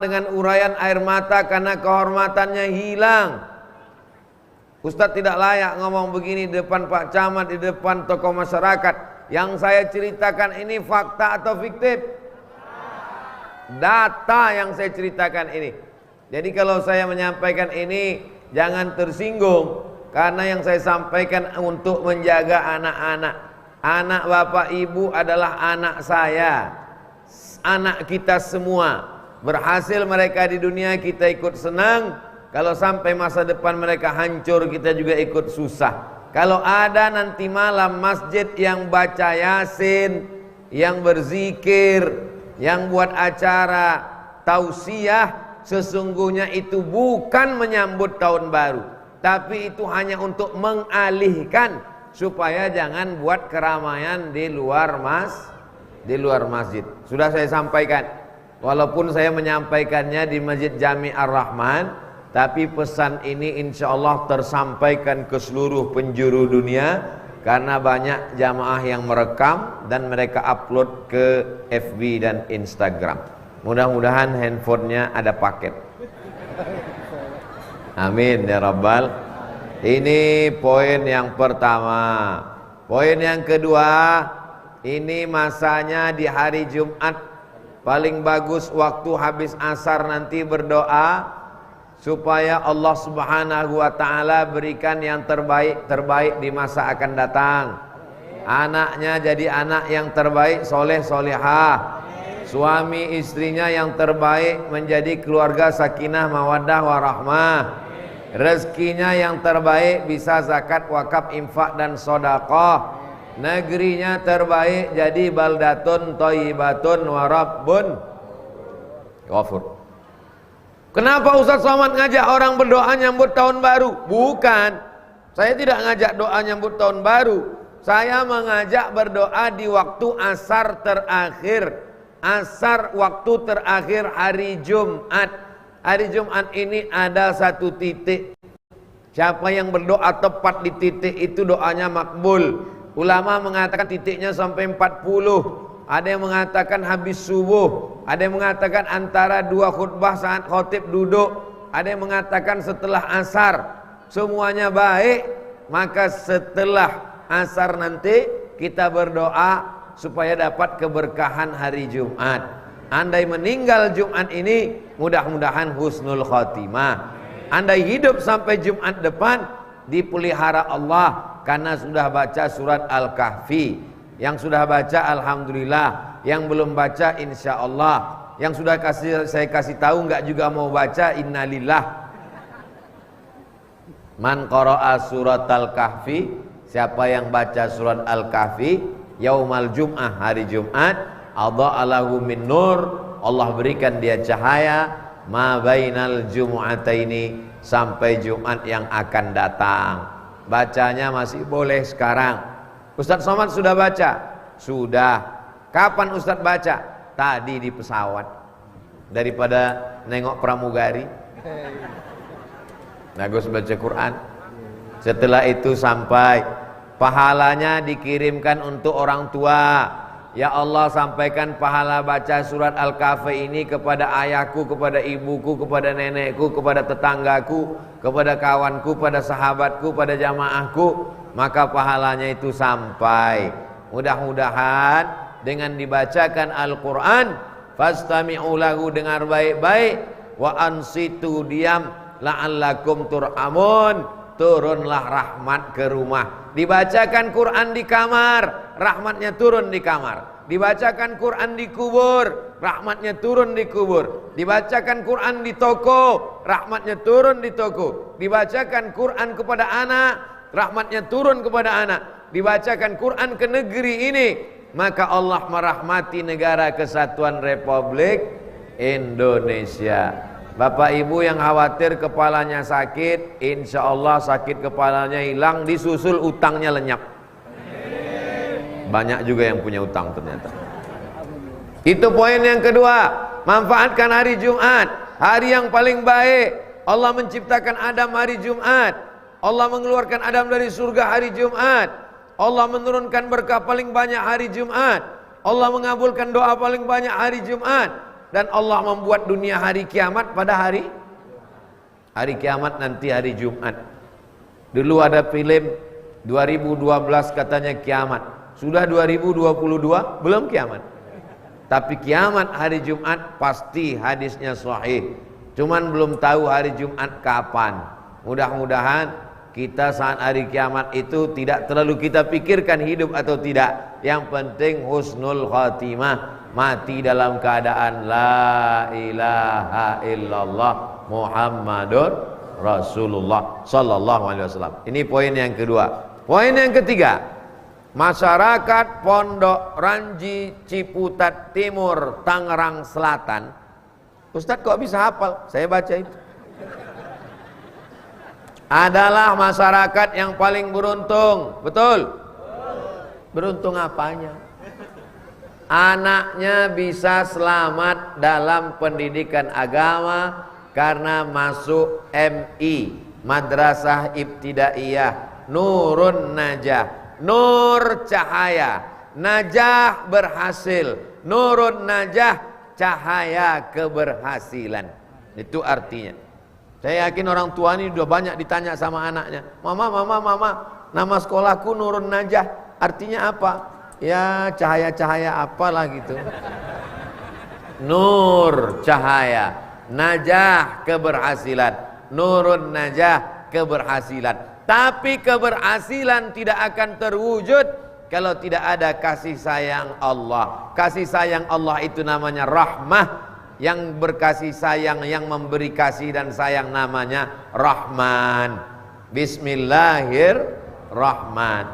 dengan uraian air mata karena kehormatannya hilang. Ustadz tidak layak ngomong begini di depan Pak Camat, di depan tokoh masyarakat. Yang saya ceritakan ini fakta atau fiktif? Data yang saya ceritakan ini. Jadi kalau saya menyampaikan ini jangan tersinggung, karena yang saya sampaikan untuk menjaga anak-anak. Anak bapak ibu adalah anak saya, anak kita semua. Berhasil mereka di dunia, kita ikut senang. Kalau sampai masa depan mereka hancur, kita juga ikut susah. Kalau ada nanti malam masjid yang baca Yasin, yang berzikir, yang buat acara tausiah, sesungguhnya itu bukan menyambut tahun baru, tapi itu hanya untuk mengalihkan supaya jangan buat keramaian di luar masjid. Sudah saya sampaikan. Walaupun saya menyampaikannya di Masjid Jami Ar-Rahman, tapi pesan ini insya Allah tersampaikan ke seluruh penjuru dunia, karena banyak jamaah yang merekam dan mereka upload ke FB dan Instagram. Mudah-mudahan handphonenya ada paket. Amin ya Rabbal. Ini poin yang pertama. Poin yang kedua, ini masanya di hari Jumat. Paling bagus waktu habis asar nanti berdoa supaya Allah Subhanahu wa ta'ala berikan yang terbaik di masa akan datang. Anaknya jadi anak yang terbaik, soleh solehah. Suami istrinya yang terbaik menjadi keluarga sakinah mawaddah warahmah. Rezekinya yang terbaik bisa zakat, wakaf, infak dan sedekah. Negerinya terbaik jadi baldatun thayyibatun wa rabbun ghafur. Kenapa Ustaz Somad ngajak orang berdoa nyambut tahun baru? Bukan, saya tidak ngajak doa nyambut tahun baru. Saya mengajak berdoa di waktu asar terakhir. Asar waktu terakhir hari Jumat. Hari Jumat ini ada satu titik. Siapa yang berdoa tepat di titik itu doanya makbul. Ulama mengatakan titiknya sampai 40. Ada yang mengatakan habis subuh. Ada yang mengatakan antara dua khutbah saat khotib duduk. Ada yang mengatakan setelah asar. Semuanya baik. Maka setelah asar nanti kita berdoa supaya dapat keberkahan hari Jumat. Andai meninggal Jumat ini, mudah-mudahan husnul khotimah. Andai hidup sampai Jumat depan, dipelihara Allah karena sudah baca surat Al-Kahfi. Yang sudah baca alhamdulillah, yang belum baca insya Allah, yang sudah saya kasih tahu nggak juga mau baca innalillah. Man qara'a surat Al-Kahfi, siapa yang baca surat Al-Kahfi yaumal jum'ah, hari Jumat, adha'alahu min nur, Allah berikan dia cahaya ma bainal jumu'ataini, sampai Jumat yang akan datang. Bacanya masih boleh sekarang. Ustadz Somad sudah baca? Sudah. Kapan Ustadz baca? Tadi di pesawat. Daripada nengok pramugari, bagus baca Quran. Setelah itu sampai, pahalanya dikirimkan untuk orang tua. Ya Allah, sampaikan pahala baca surat Al-Kahfi ini kepada ayahku, kepada ibuku, kepada nenekku, kepada tetanggaku, kepada kawanku, pada sahabatku, pada jamaahku. Maka pahalanya itu sampai. Mudah-mudahan dengan dibacakan Al-Quran, fastami'u lahu, dengar baik-baik, wa ansitu, diam, la'allakum tur'amun, turunlah rahmat ke rumah. Dibacakan Quran di kamar, rahmatnya turun di kamar. Dibacakan Quran di kubur, rahmatnya turun di kubur. Dibacakan Quran di toko, rahmatnya turun di toko. Dibacakan Quran kepada anak, rahmatnya turun kepada anak. Dibacakan Quran ke negeri ini, maka Allah merahmati negara kesatuan Republik Indonesia. Bapak ibu yang khawatir kepalanya sakit, insya Allah sakit kepalanya hilang, disusul utangnya lenyap. Banyak juga yang punya utang ternyata. Itu poin yang kedua. Manfaatkan hari Jumat, hari yang paling baik. Allah menciptakan Adam hari Jumat. Allah mengeluarkan Adam dari surga hari Jumat. Allah menurunkan berkah paling banyak hari Jumat. Allah mengabulkan doa paling banyak hari Jumat. dan Allah membuat dunia hari kiamat pada hari kiamat nanti hari Jumat. Dulu ada film 2012 katanya kiamat. Sudah 2022 belum kiamat. Tapi kiamat hari Jumat pasti hadisnya sahih. Cuman belum tahu hari Jumat kapan. Mudah-mudahan kita saat hari kiamat itu tidak terlalu kita pikirkan hidup atau tidak. Yang penting husnul khatimah, mati dalam keadaan la ilaha illallah Muhammadur Rasulullah sallallahu alaihi wasallam. Ini poin yang kedua. Poin yang ketiga, masyarakat Pondok Ranji, Ciputat Timur, Tangerang Selatan. Ustadz kok bisa hafal? Saya baca itu. Adalah masyarakat yang paling beruntung. Betul? Beruntung apanya? Anaknya bisa selamat dalam pendidikan agama karena masuk MI, Madrasah Ibtidaiyah Nurun Najah. Nur cahaya, najah berhasil, nurun najah cahaya keberhasilan. Itu artinya. Saya yakin orang tua ini sudah banyak ditanya sama anaknya, mama, nama sekolahku Nurun Najah, artinya apa? Ya cahaya-cahaya apalah gitu. Nur cahaya, najah keberhasilan, Nurun Najah keberhasilan. Tapi keberhasilan tidak akan terwujud kalau tidak ada kasih sayang Allah. Kasih sayang Allah itu namanya rahmah. Yang berkasih sayang, yang memberi kasih dan sayang namanya Rahman. Bismillahirrahman.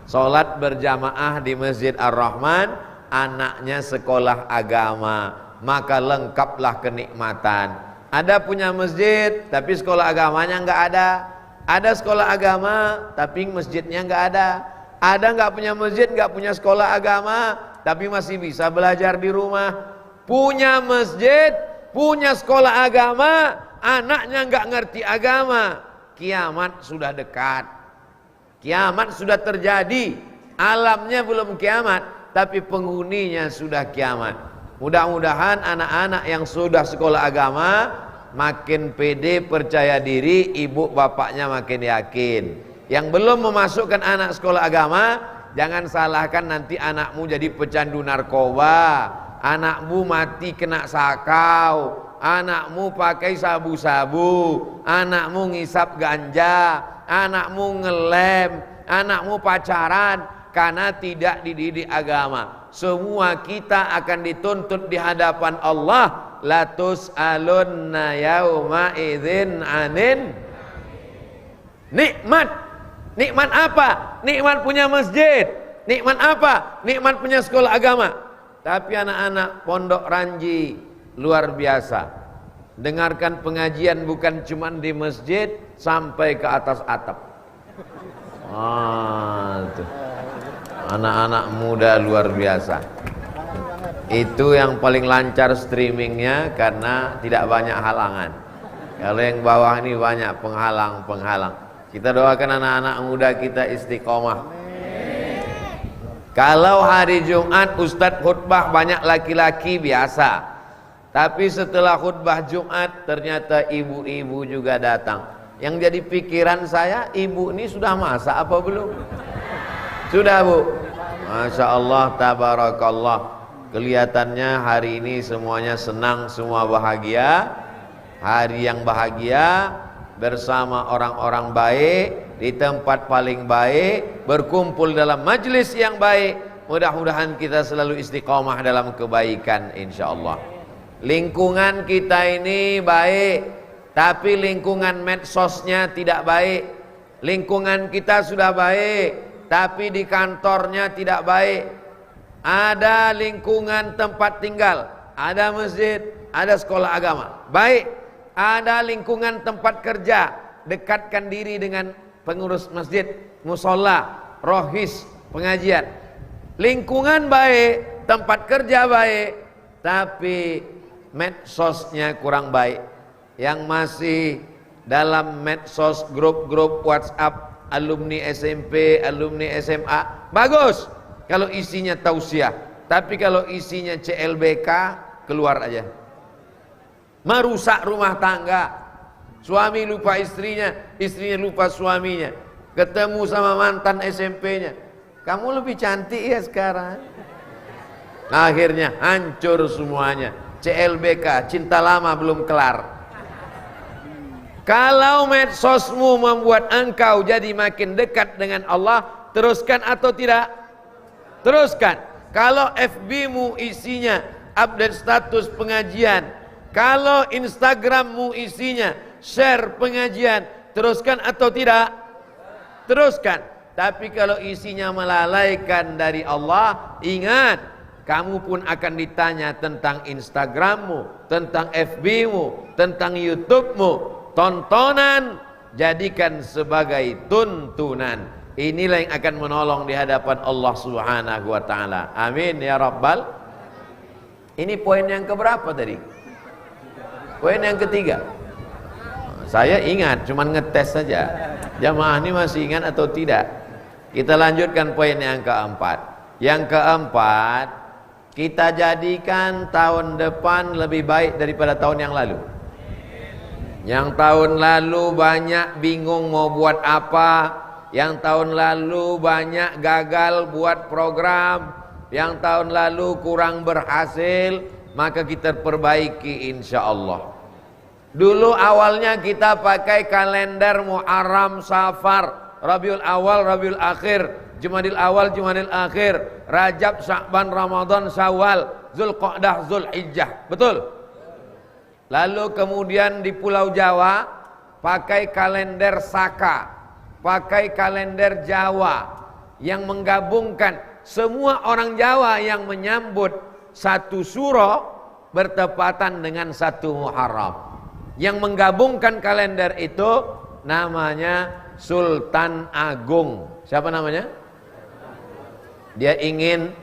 Salat berjamaah di Masjid Ar-Rahman, anaknya sekolah agama, maka lengkaplah kenikmatan. Ada punya masjid tapi sekolah agamanya enggak ada. Ada sekolah agama tapi masjidnya enggak ada. Ada enggak punya masjid, enggak punya sekolah agama tapi masih bisa belajar di rumah. Punya masjid, punya sekolah agama, anaknya enggak ngerti agama. Kiamat sudah dekat. Kiamat sudah terjadi. Alamnya belum kiamat, tapi penghuninya sudah kiamat. Mudah-mudahan anak-anak yang sudah sekolah agama makin pede, percaya diri, ibu bapaknya makin yakin. Yang belum memasukkan anak sekolah agama, jangan salahkan nanti anakmu jadi pecandu narkoba, anakmu mati kena sakau, anakmu pakai sabu-sabu, anakmu ngisap ganja, anakmu ngelem, anakmu pacaran karena tidak dididik agama. Semua kita akan dituntut di hadapan Allah. Latus alunna yauma idzin anin nikmat. Nikmat apa? Nikmat punya masjid. Nikmat apa? Nikmat punya sekolah agama. Tapi anak-anak Pondok Ranji luar biasa. Dengarkan pengajian bukan cuma di masjid, sampai ke atas atap. Anak-anak muda luar biasa. Itu yang paling lancar streamingnya karena tidak banyak halangan. Kalau yang bawah ini banyak penghalang-penghalang. Kita doakan anak-anak muda kita istiqomah. Kalau hari Jumat Ustadz khutbah banyak laki-laki biasa. Tapi setelah khutbah Jumat ternyata ibu-ibu juga datang. Yang jadi pikiran saya, ibu ini sudah masak apa belum? Sudah Bu? Masya Allah, tabarakallah. Kelihatannya hari ini semuanya senang, semua bahagia. Hari yang bahagia bersama orang-orang baik, di tempat paling baik, berkumpul dalam majlis yang baik. Mudah-mudahan kita selalu istiqomah dalam kebaikan insyaallah. Lingkungan kita ini baik, tapi lingkungan medsosnya tidak baik. Lingkungan kita sudah baik, tapi di kantornya tidak baik. Ada lingkungan tempat tinggal, ada masjid, ada sekolah agama, baik. Ada lingkungan tempat kerja, dekatkan diri dengan pengurus masjid, musola, rohis, pengajian. Lingkungan baik, tempat kerja baik, tapi medsosnya kurang baik. Yang masih dalam medsos, grup-grup WhatsApp alumni SMP, alumni SMA, bagus kalau isinya tausiah. Tapi kalau isinya CLBK, keluar aja. merusak rumah tangga. Suami lupa istrinya, istrinya lupa suaminya. Ketemu sama mantan SMP-nya. Kamu lebih cantik ya sekarang. Akhirnya hancur semuanya. CLBK, cinta lama belum kelar. Kalau medsosmu membuat engkau jadi makin dekat dengan Allah, teruskan atau tidak? Teruskan. Kalau FB-mu isinya update status pengajian, kalau Instagram-mu isinya share pengajian, teruskan atau tidak? Teruskan. Tapi kalau isinya melalaikan dari Allah, ingat, kamu pun akan ditanya tentang Instagrammu, tentang FB-mu, tentang YouTube-mu. Tontonan jadikan sebagai tuntunan. Inilah yang akan menolong di hadapan Allah Subhanahu wa taala. Amin ya rabbal. Ini poin yang keberapa tadi? Poin yang ketiga. Saya ingat, cuman ngetes saja. Jamaah ini masih ingat atau tidak? Kita lanjutkan poin yang keempat. Yang keempat, kita jadikan tahun depan lebih baik daripada tahun yang lalu. Yang tahun lalu banyak bingung mau buat apa, yang tahun lalu banyak gagal buat program, yang tahun lalu kurang berhasil, maka kita perbaiki insya Allah. Dulu awalnya kita pakai kalender Muharram, Safar, Rabiul Awal, Rabiul Akhir, Jumadil Awal, Jumadil Akhir, Rajab, Sya'ban, Ramadan, Syawal, Zulqa'dah, Zulhijjah. Betul? Lalu kemudian di Pulau Jawa pakai kalender Saka, pakai kalender Jawa yang menggabungkan semua orang Jawa yang menyambut satu Suro bertepatan dengan satu Muharram. Yang menggabungkan kalender itu namanya Sultan Agung. Siapa namanya? Dia ingin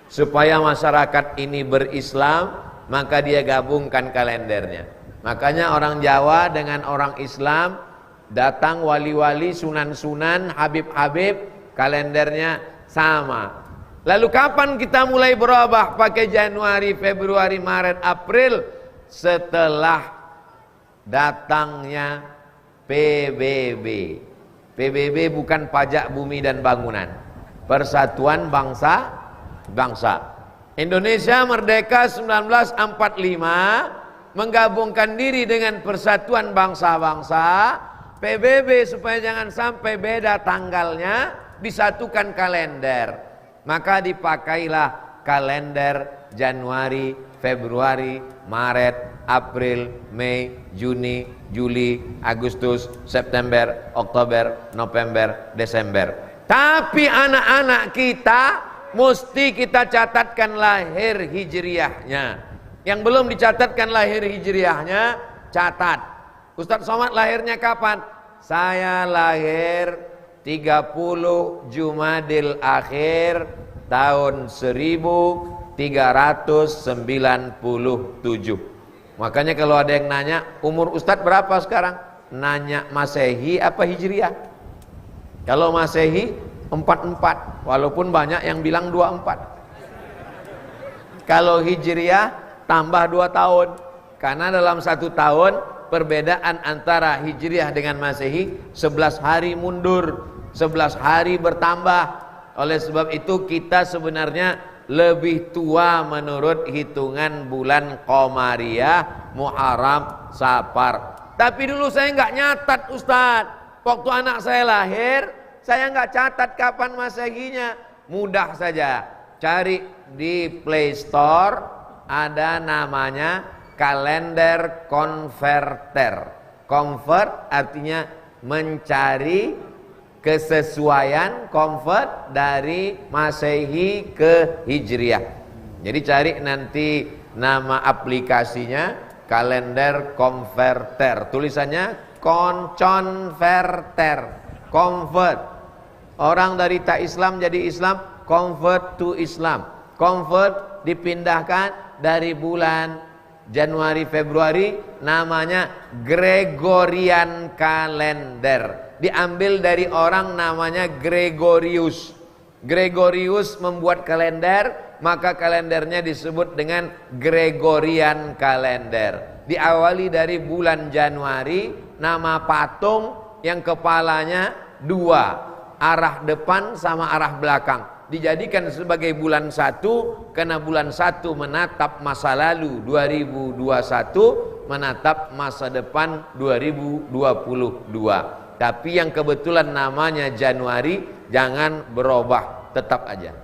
supaya masyarakat ini berislam, maka dia gabungkan kalendernya. Makanya orang Jawa dengan orang Islam datang wali-wali, sunan-sunan, habib-habib, kalendernya sama. Lalu kapan kita mulai berubah pakai Januari, Februari, Maret, April? Setelah datangnya PBB. PBB bukan pajak bumi dan bangunan, Persatuan Bangsa. Indonesia merdeka 1945, menggabungkan diri dengan Persatuan Bangsa-Bangsa. PBB supaya jangan sampai beda tanggalnya, disatukan kalender. Maka dipakailah kalender Januari, Februari, Maret, April, Mei, Juni, Juli, Agustus, September, Oktober, November, Desember. Tapi anak-anak kita mesti kita catatkan lahir hijriahnya. Yang belum dicatatkan lahir hijriahnya, catat. Ustadz Somad lahirnya kapan? Saya lahir 30 Jumadil Akhir tahun 1397. Makanya kalau ada yang nanya, umur Ustadz berapa sekarang? Nanya Masehi apa Hijriah? Kalau Masehi 44, walaupun banyak yang bilang 24. Kalau Hijriah tambah 2 tahun, karena dalam 1 tahun perbedaan antara Hijriah dengan Masehi 11 hari mundur, 11 hari bertambah. Oleh sebab itu kita sebenarnya lebih tua menurut hitungan bulan Qamariyah, Muharram, Safar. Tapi dulu saya nggak nyatat Ustadz. Waktu anak saya lahir, saya nggak catat kapan Masehinya. Mudah saja, cari di Play Store, ada namanya kalender converter. Convert artinya mencari kesesuaian, convert dari Masehi ke Hijriah. Jadi cari nanti nama aplikasinya kalender converter. Tulisannya converter, convert. Orang dari tak Islam jadi Islam, convert to Islam. Convert dipindahkan dari bulan Januari Februari, namanya Gregorian kalender. Diambil dari orang namanya Gregorius. Gregorius membuat kalender maka kalendernya disebut dengan Gregorian kalender. Diawali dari bulan Januari, nama patung yang kepalanya dua, arah depan sama arah belakang, dijadikan sebagai bulan 1 karena bulan 1 menatap masa lalu 2021, menatap masa depan 2022. Tapi yang kebetulan namanya Januari, jangan berubah, tetap aja.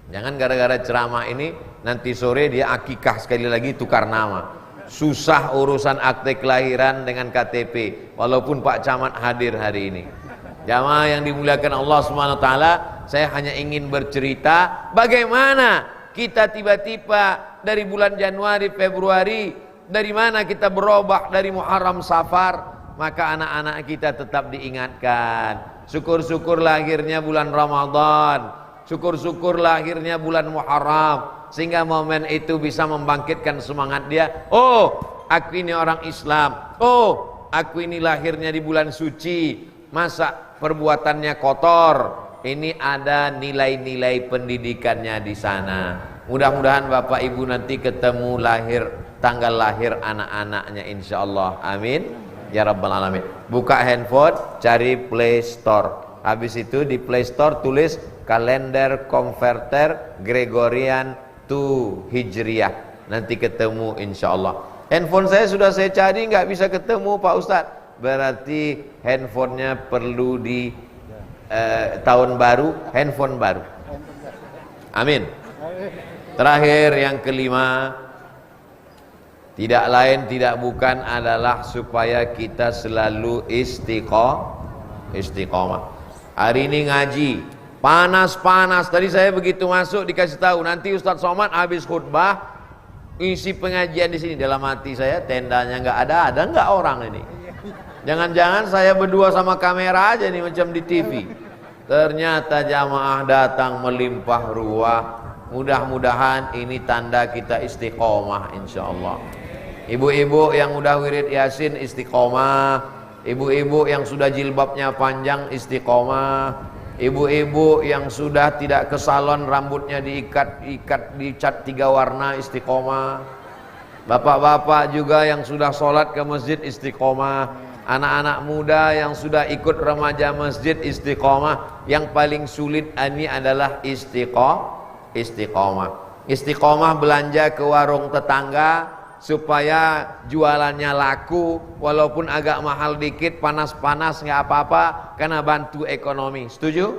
Jangan gara-gara ceramah ini nanti sore dia akikah sekali lagi tukar nama. Susah urusan akte kelahiran dengan KTP, walaupun Pak Camat hadir hari ini. Jamaah yang dimuliakan Allah SWT, saya hanya ingin bercerita bagaimana kita tiba-tiba dari bulan Januari, Februari, dari mana kita berubah dari Muharram, Safar. Maka anak-anak kita tetap diingatkan, syukur-syukur lahirnya bulan Ramadan, syukur-syukur lahirnya bulan Muharram, sehingga momen itu bisa membangkitkan semangat dia. Oh, aku ini orang Islam. Oh, aku ini lahirnya di bulan suci. Masa perbuatannya kotor? Ini ada nilai-nilai pendidikannya di sana. Mudah-mudahan Bapak Ibu nanti ketemu tanggal lahir anak-anaknya, insyaallah. Amin ya rabbal alamin. Buka handphone, cari Play Store. Habis itu di Play Store tulis kalender converter Gregorian to Hijriah. Nanti ketemu insyaallah. Handphone saya sudah saya cari nggak bisa ketemu Pak Ustadz. Berarti handphonenya perlu di tahun baru, handphone baru. Amin. Terakhir yang kelima, tidak lain tidak bukan adalah supaya kita selalu istiqomah. Hari ini ngaji panas-panas. Tadi saya begitu masuk dikasih tahu nanti Ustadz Somad habis khutbah isi pengajian di sini. Dalam hati saya, tendanya nggak ada nggak orang ini? Jangan-jangan saya berdua sama kamera aja nih macam di TV. Ternyata jamaah datang melimpah ruah. Mudah-mudahan ini tanda kita istiqomah insyaallah. Ibu-ibu yang udah wirid Yasin istiqomah, ibu-ibu yang sudah jilbabnya panjang istiqomah, ibu-ibu yang sudah tidak ke salon rambutnya dicat 3 warna istiqomah, bapak-bapak juga yang sudah sholat ke masjid istiqomah, anak-anak muda yang sudah ikut remaja masjid istiqomah. Yang paling sulit ini adalah istiqomah. Istiqomah belanja ke warung tetangga supaya jualannya laku, walaupun agak mahal dikit, panas-panas nggak apa-apa, karena bantu ekonomi. Setuju?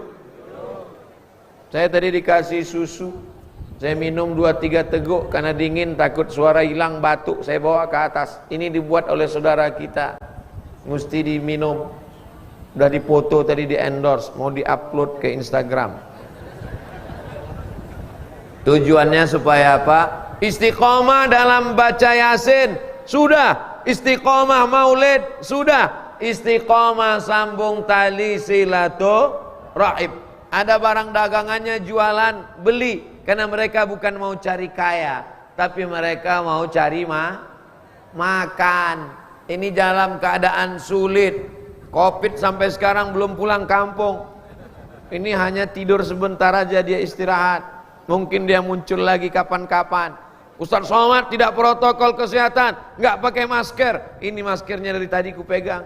Saya tadi dikasih susu, saya minum 2-3 teguk karena dingin, takut suara hilang, batuk, saya bawa ke atas. Ini dibuat oleh saudara kita, mesti diminum. Udah dipoto tadi, di endorse, mau diupload ke Instagram. Tujuannya supaya apa? Istiqomah dalam baca Yasin sudah, istiqomah maulid sudah, istiqomah sambung tali silaturahim. Ada barang dagangannya jualan, beli, karena mereka bukan mau cari kaya, tapi mereka mau cari makan. Ini dalam keadaan sulit, Covid sampai sekarang belum pulang kampung. Ini hanya tidur sebentar aja, dia istirahat. Mungkin dia muncul lagi kapan-kapan. Ustadz Somad tidak protokol kesehatan, nggak pakai masker. Ini maskernya dari tadi ku pegang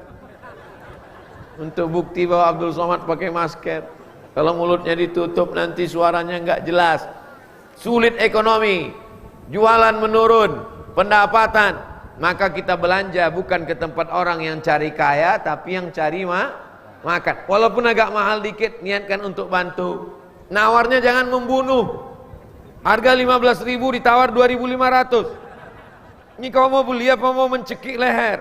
untuk bukti bahwa Abdul Somad pakai masker. Kalau mulutnya ditutup nanti suaranya nggak jelas. Sulit ekonomi, jualan menurun, pendapatan. Maka kita belanja bukan ke tempat orang yang cari kaya, tapi yang cari makan. Walaupun agak mahal dikit, niatkan untuk bantu. Nawarnya jangan membunuh. Harga 15.000 ditawar 2.500. Ini kau mau beli apa mau mencekik leher?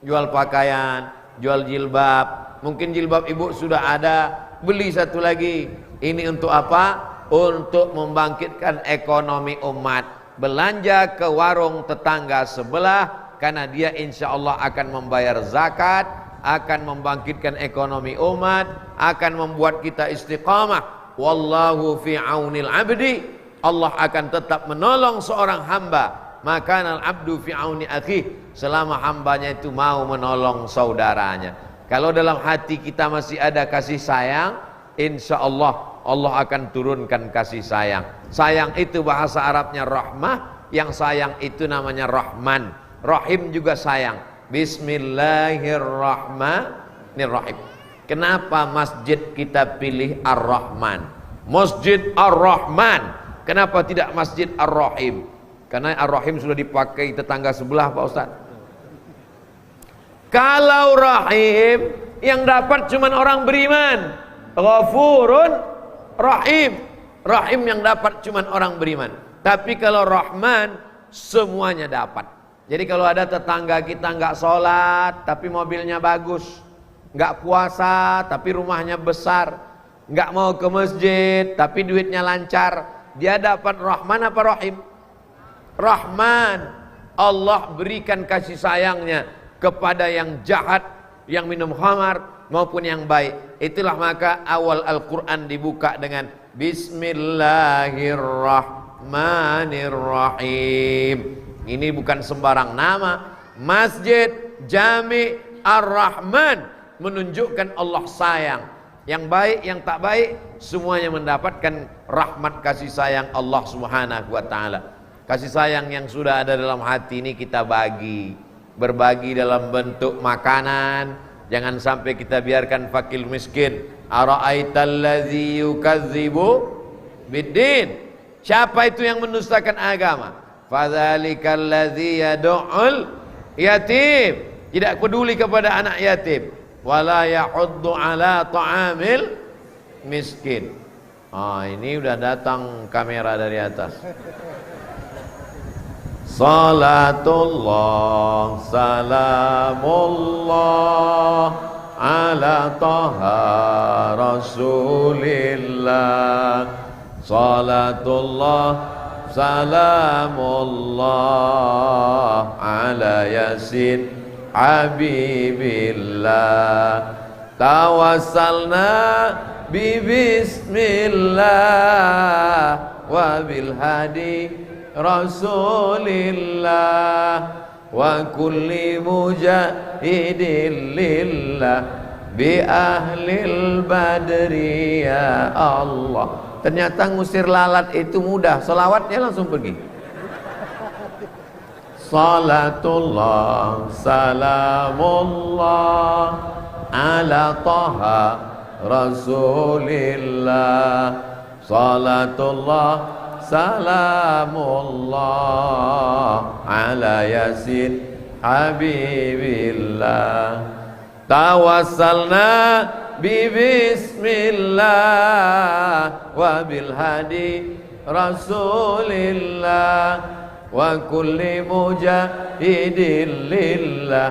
Jual pakaian, jual jilbab. Mungkin jilbab ibu sudah ada, beli satu lagi. Ini untuk apa? Untuk membangkitkan ekonomi umat. Belanja ke warung tetangga sebelah, karena dia insya Allah akan membayar zakat, akan membangkitkan ekonomi umat, akan membuat kita istiqamah. Wallahu fi aunil abdi, Allah akan tetap menolong seorang hamba. Maka al-abdu fi auni akhi, selama hambanya itu mau menolong saudaranya. Kalau dalam hati kita masih ada kasih sayang, insya Allah Allah akan turunkan kasih sayang. Sayang itu bahasa Arabnya rahmah, yang sayang itu namanya Rahman. Rahim juga sayang. Bismillahirrahmanirrahim. Kenapa masjid kita pilih Ar-Rahman? Masjid Ar-Rahman. Kenapa tidak Masjid Ar-Rahim? Karena Ar-Rahim sudah dipakai tetangga sebelah, Pak Ustaz. Kalau Rahim, yang dapat cuma orang beriman. Ghafurun Rahim. Rahim yang dapat cuma orang beriman. Tapi kalau Rahman, semuanya dapat. Jadi kalau ada tetangga kita nggak sholat tapi mobilnya bagus, nggak puasa tapi rumahnya besar, nggak mau ke masjid tapi duitnya lancar, dia dapat Rahman apa Rahim? Rahman. Allah berikan kasih sayangnya kepada yang jahat, yang minum khamar maupun yang baik. Itulah maka awal Al-Quran dibuka dengan Bismillahirrahmanirrahim. Ini bukan sembarang nama. Masjid Jami Ar-Rahman menunjukkan Allah sayang. Yang baik, yang tak baik, semuanya mendapatkan rahmat kasih sayang Allah Subhanahu wa ta'ala. Kasih sayang yang sudah ada dalam hati ini kita bagi. Berbagi dalam bentuk makanan. Jangan sampai kita biarkan fakir miskin. Ara'aitallazi yukadzibu biddin. Siapa itu yang mendustakan agama? Fadzalikallazi yad'ul yatim. Tidak peduli kepada anak yatim. Wala yahuddu ala ta'amil miskin. Ini udah datang kamera dari atas. Salatullah salamullah ala taha rasulillah. Salatullah salamullah ala yasin habibillah. Tawassalna bi bismillah wa bil hadi Rasulillah wa kulli mujahidin lillah bi ahlil badri ya Allah. Ternyata ngusir lalat itu mudah, selawatnya langsung pergi. Salatullah salamullah ala taha Rasulillah. Salatullah salamullah ala yasin habibillah. Tawassalna bi bismillah wa bil hadi rasulillah wa kulli mujahidin lillah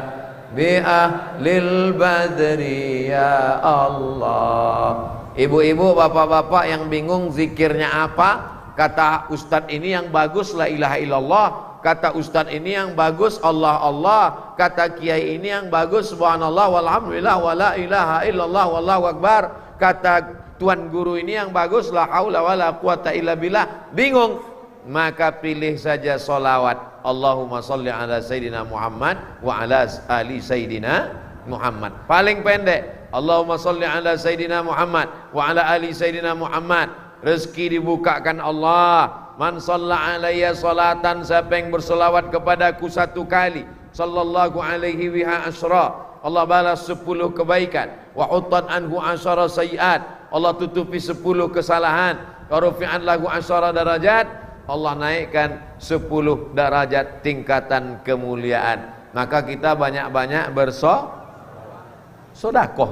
bi ahlil badri ya Allah. Ibu-ibu, bapak-bapak yang bingung zikirnya apa? Kata ustadz ini yang bagus la ilaha illallah. Kata ustadz ini yang bagus Allah Allah. Kata kiai ini yang bagus subhanallah walhamdulillah wala ilaha illallah wallahu akbar. Kata tuan guru ini yang bagus la haula wala quwata illa billah. Bingung? Maka pilih saja solawat. Allahumma salli ala sayyidina Muhammad wa ala ali sayyidina Muhammad. Paling pendek, Allahumma salli ala sayyidina Muhammad wa ala ali sayyidina Muhammad. Rezeki dibukakan Allah. Man shalla alayya salatan, siapa yang berselawat kepadaku satu kali, sallallahu alaihi wa asra, Allah balas 10 kebaikan. Wa huttan anhu asyara sayiat, Allah tutupi 10 kesalahan. Wa rufi'an lahu asyara darajat, Allah naikkan 10 derajat tingkatan kemuliaan. Maka kita banyak-banyak bersodakoh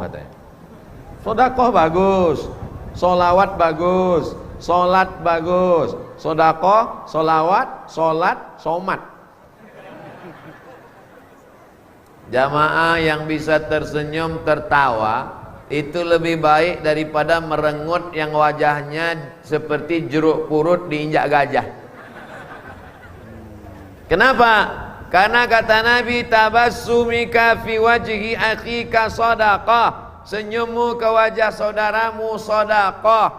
katanya. Sodakoh bagus, solawat bagus, solat bagus, sodakoh, solawat, solat, somat. Jamaah yang bisa tersenyum tertawa itu lebih baik daripada merengut yang wajahnya seperti jeruk purut diinjak gajah. Kenapa? Karena kata Nabi, tabassumika fi wajhi akhika sadaqah. Senyummu ke wajah saudaramu sedekah.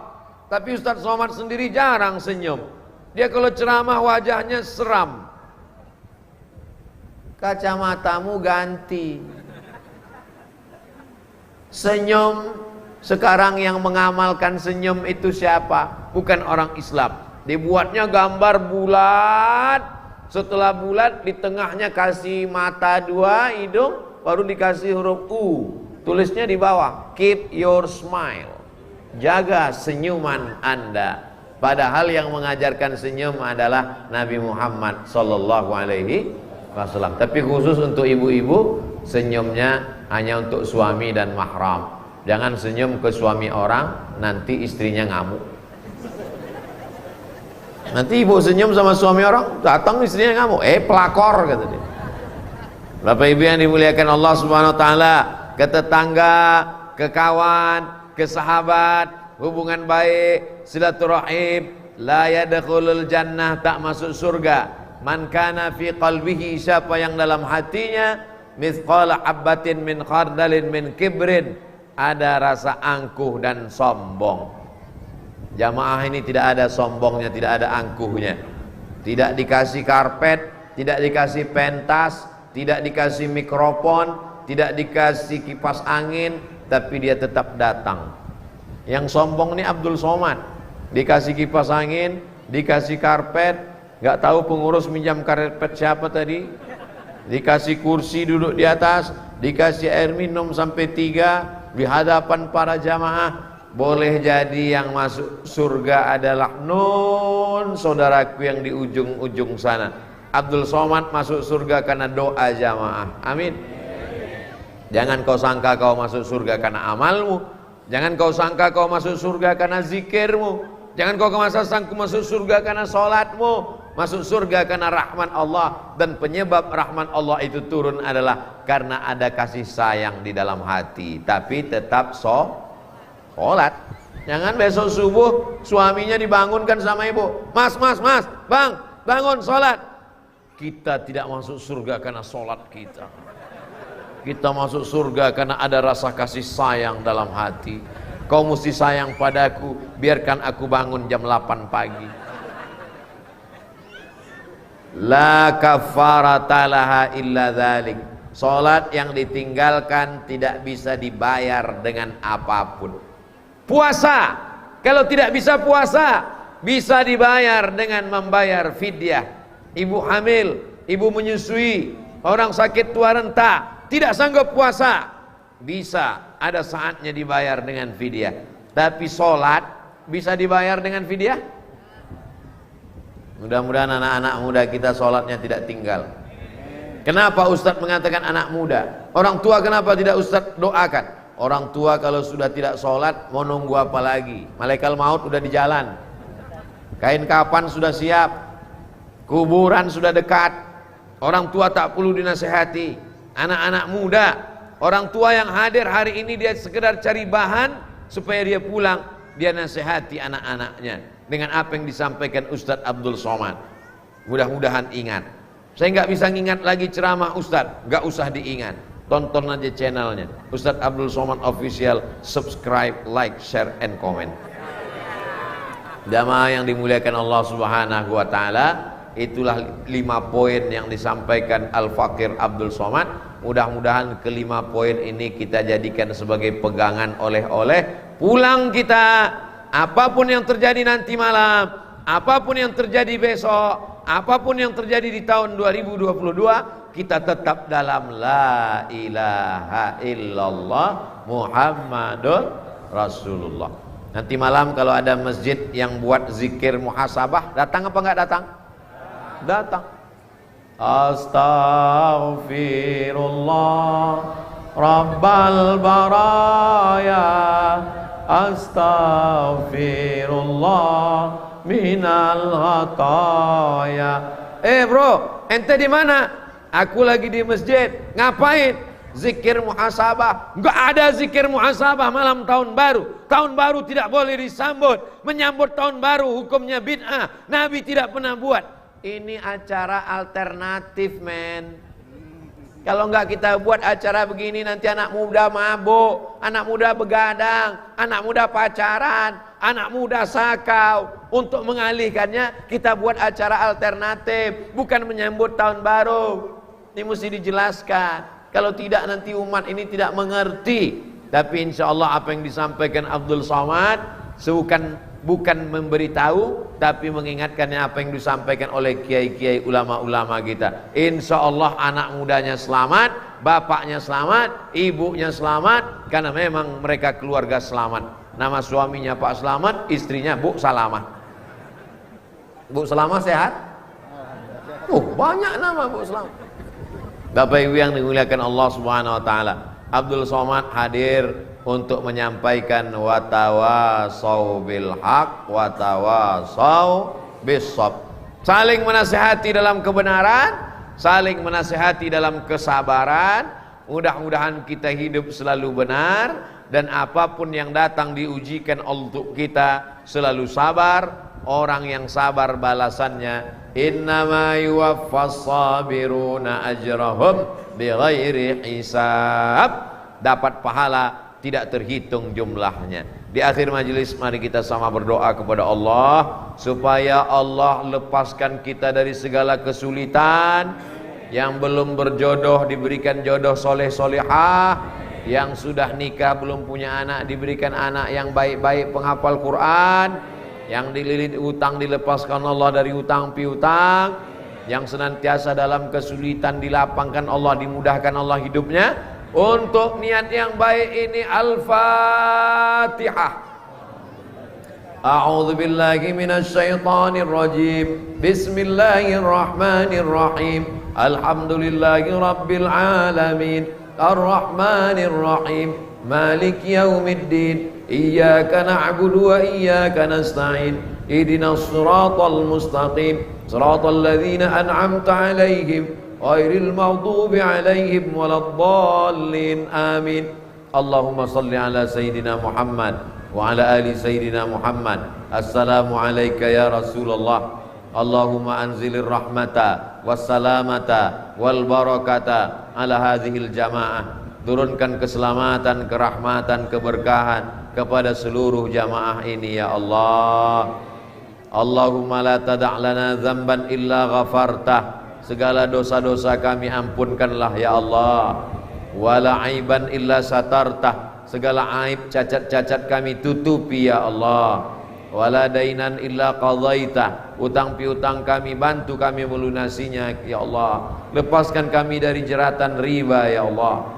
Tapi Ustaz Somad sendiri jarang senyum. Dia kalau ceramah wajahnya seram. Kacamatamu ganti. Senyum Sekarang yang mengamalkan senyum itu siapa? Bukan orang Islam. Dibuatnya gambar bulat. Setelah bulat di tengahnya kasih mata dua, hidung, baru dikasih huruf U. Tulisnya di bawah, keep your smile. Jaga senyuman Anda. Padahal yang mengajarkan senyum adalah Nabi Muhammad sallallahu alaihi wasallam. Tapi khusus untuk ibu-ibu, senyumnya hanya untuk suami dan mahram. Jangan senyum ke suami orang, nanti istrinya ngamuk. Nanti ibu senyum sama suami orang, datang istrinya ngamuk. Pelakor, kata dia. Bapak Ibu yang dimuliakan Allah Subhanahu wa taala, ke tetangga, ke kawan, ke sahabat, hubungan baik, silaturahim, la yadkhulul jannah, tak masuk surga. Man kana fi qalbihi, siapa yang dalam hatinya mithqala habbatin min khardalin min kibrin, ada rasa angkuh dan sombong. Jamaah ini tidak ada sombongnya, tidak ada angkuhnya. Tidak dikasih karpet, tidak dikasih pentas, tidak dikasih mikrofon, tidak dikasih kipas angin, tapi dia tetap datang. Yang sombong ini Abdul Somad. Dikasih kipas angin, dikasih karpet, nggak tahu pengurus minjam karpet siapa tadi. Dikasih kursi duduk di atas, dikasih air minum sampai 3 di hadapan para jamaah. Boleh jadi yang masuk surga adalah nun saudaraku yang di ujung-ujung sana. Abdul Somad masuk surga karena doa jamaah. Amin. Jangan kau sangka kau masuk surga karena amalmu. Jangan kau sangka kau masuk surga karena zikirmu. Jangan kau sangka masuk surga karena sholatmu. Masuk surga karena rahmat Allah. Dan penyebab rahmat Allah itu turun adalah karena ada kasih sayang di dalam hati. Tapi tetap sholat. Jangan besok subuh suaminya dibangunkan sama ibu, mas, bang, bangun sholat. Kita tidak masuk surga karena sholat kita. Kita masuk surga karena ada rasa kasih sayang dalam hati. Kau mesti sayang padaku, biarkan aku bangun jam 8 pagi. La kafarata laha illa dzalik. Sholat yang ditinggalkan tidak bisa dibayar dengan apapun. Puasa, kalau tidak bisa puasa, bisa dibayar dengan membayar fidyah. Ibu hamil, ibu menyusui, orang sakit tua renta, tidak sanggup puasa, bisa ada saatnya dibayar dengan fidyah. Tapi sholat bisa dibayar dengan fidyah? Mudah-mudahan anak-anak muda kita sholatnya tidak tinggal. Kenapa Ustadz mengatakan anak muda? Orang tua kenapa tidak Ustadz doakan? Orang tua kalau sudah tidak sholat, mau nunggu apa lagi? Malaikat maut sudah di jalan, kain kapan sudah siap, kuburan sudah dekat. Orang tua tak perlu dinasehati. Anak-anak muda, orang tua yang hadir hari ini dia sekedar cari bahan supaya dia pulang, dia nasihati anak-anaknya dengan apa yang disampaikan Ustadz Abdul Somad. Mudah-mudahan ingat. Saya nggak bisa ngingat lagi ceramah Ustadz, nggak usah diingat. Tonton aja channelnya Ustadz Abdul Somad Official, subscribe, like, share, and comment. Jamaah yang dimuliakan Allah Subhanahu wa taala, itulah 5 poin yang disampaikan Al-Fakir Abdul Somad. Mudah-mudahan ke-5 poin ini kita jadikan sebagai pegangan oleh-oleh pulang kita. Apapun yang terjadi nanti malam, apapun yang terjadi besok, apapun yang terjadi di tahun 2022, kita tetap dalam la ilaha illallah Muhammadur Rasulullah. Nanti malam kalau ada masjid yang buat zikir muhasabah, datang apa enggak datang? Datang. Astaghfirullah Rabbal baraya, astaghfirullah minal khataya. Bro, ente di mana? Aku lagi di masjid. Ngapain? Zikir muhasabah. Enggak ada zikir muhasabah malam tahun baru. Tahun baru tidak boleh disambut. Menyambut tahun baru hukumnya bid'ah. Nabi tidak pernah buat. Ini acara alternatif, men. Kalau enggak kita buat acara begini, nanti anak muda mabuk, anak muda begadang, anak muda pacaran, anak muda sakau. Untuk mengalihkannya kita buat acara alternatif, bukan menyambut tahun baru. Ini mesti dijelaskan. Kalau tidak nanti umat ini tidak mengerti Tapi insya Allah apa yang disampaikan Abdul Somad bukan memberitahu, tapi mengingatkannya apa yang disampaikan oleh kiai-kiai ulama-ulama kita. Insya Allah anak mudanya selamat, bapaknya selamat, ibunya selamat, karena memang mereka keluarga selamat. Nama suaminya Pak Selamat, istrinya Bu Salamat. Bu Salamat sehat? Banyak nama Bu Salamat. Bapak Ibu yang dimuliakan Allah Subhanahu wa taala, Abdul Somad hadir untuk menyampaikan watawasau bil haq watawasau bis sabr. Saling menasihati dalam kebenaran, saling menasihati dalam kesabaran. Mudah-mudahan kita hidup selalu benar, dan apapun yang datang diujikan untuk kita selalu sabar. Orang yang sabar balasannya innama yuwaffas sabiruna ajrahum bighairi hisab, dapat pahala tidak terhitung jumlahnya. Di akhir majelis mari kita sama berdoa kepada Allah supaya Allah lepaskan kita dari segala kesulitan. Yang belum berjodoh diberikan jodoh soleh solehah, yang sudah nikah belum punya anak diberikan anak yang baik-baik penghafal Quran, yang dililit utang dilepaskan Allah dari utang piutang, yang senantiasa dalam kesulitan dilapangkan Allah, dimudahkan Allah hidupnya. Untuk niat yang baik ini Al-Fatihah. A'udzu billahi minasy syaithanir rajim. Bismillahirrahmanirrahim. Alhamdulillahi rabbil alamin. Ar-Rahmanir Rahim. Malik yaumiddin. Iyyaka na'budu wa iyyaka nasta'in. Ihdinas siratal mustaqim. Siratal ladzina an'amta 'alaihim ghairil maghdubi 'alaihim waladdallin. Amin. Allahumma shalli ala sayyidina Muhammad wa ala ali sayyidina Muhammad. Assalamu alayka ya Rasulullah. Allahumma anzilir rahmata wassalamata wal barakata ala hadhil jamaah. Turunkan keselamatan, kerahmatan, keberkahan kepada seluruh jamaah ini ya Allah. Allahumma la tada' lana dzamban illa ghafartah. Segala dosa-dosa kami ampunkanlah ya Allah. Wala aiban illa satartah. Segala aib cacat-cacat kami tutupi ya Allah. Wala dainan illa qadaitah. Utang piutang kami bantu kami melunasinya ya Allah. Lepaskan kami dari jeratan riba ya Allah.